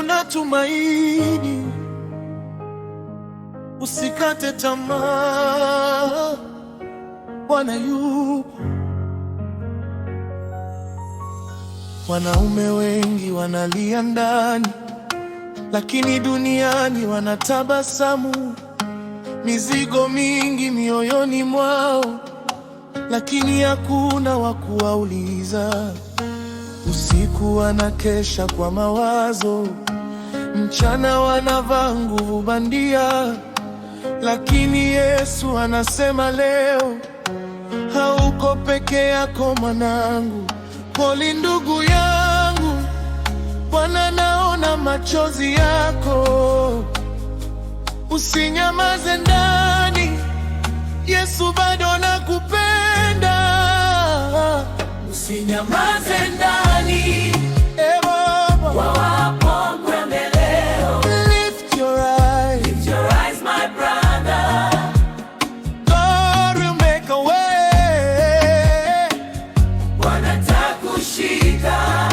kuna tumaini. Usikate tamaa, Bwana yupo. Wanaume wengi wanalia ndani, lakini duniani wanatabasamu. Mizigo mingi mioyoni mwao, lakini hakuna wa kuwauliza. Usiku wanakesha kwa mawazo, mchana wanavaa nguvu bandia, lakini Yesu anasema leo, hauko peke yako mwanangu. Pole ndugu yangu, Bwana naona machozi yako. Usinyamaze ndani, Yesu bado anakupenda. Usinyamaze ndani, Baba, wawapo leo. Lift your eyes, my brother. God will make a way. Bwana atakushika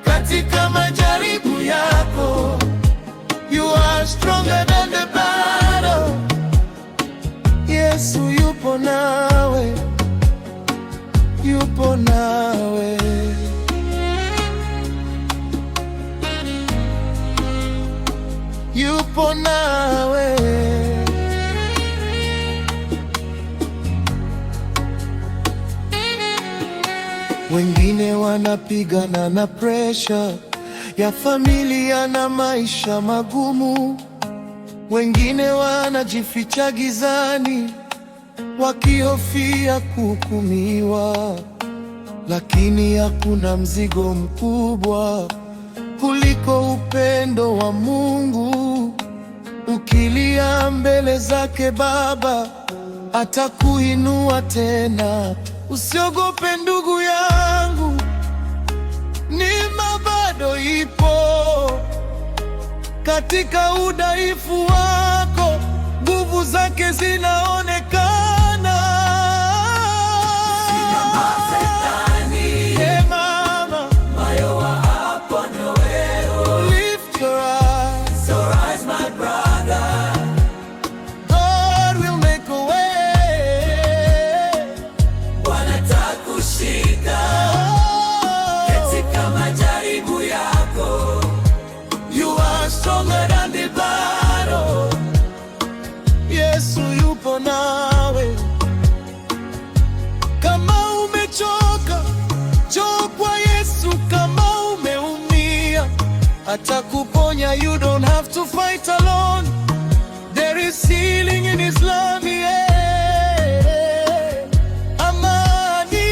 Katika majaribu yako, you are stronger than the battle. Yesu yupo nawe, yupo nawe. Yupo nawe. Wengine wanapigana na presha ya familia na maisha magumu. Wengine wanajificha gizani wakihofia kuhukumiwa. Lakini hakuna mzigo mkubwa kuliko upendo wa Mungu. Ukilia mbele zake Baba, atakuinua tena. Usiogope ndugu yangu, neema bado ipo. Katika udhaifu wako, nguvu zake zinaonekana. Hey mama, lift your eyes, my brother. God will make a way. Bwana atakushika katika majaribu yako. You are stronger than the battle. Yesu yupo nawe. Kama umechoka, njoo kwa Yesu. Kama umeumia, atakuponya. You don't have to fight alone. There is healing in His love, yeah. Amani,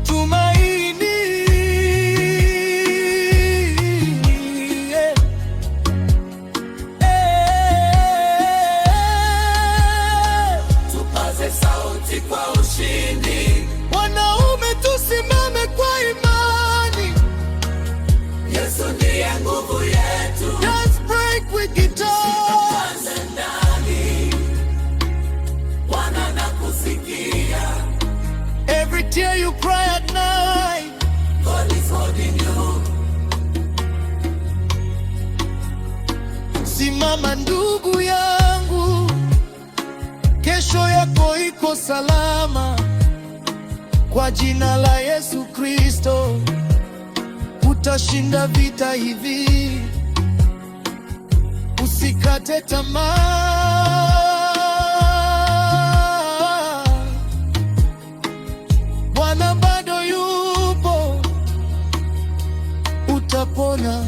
tumaini, yeah. Tupaze sauti kwa ushindi. Wanaume tusimame kwa imani. Yesu ndiye nguvu yetu. Let's break with guitar. Usinyamaze ndani, Bwana anakusikia. Every tear you cry at night, God is holding you. simama ndugu yangu, kesho yako iko salama. Kwa jina la Yesu Kristo utashinda vita hivi. Usikate tamaa, Bwana bado yupo, utapona.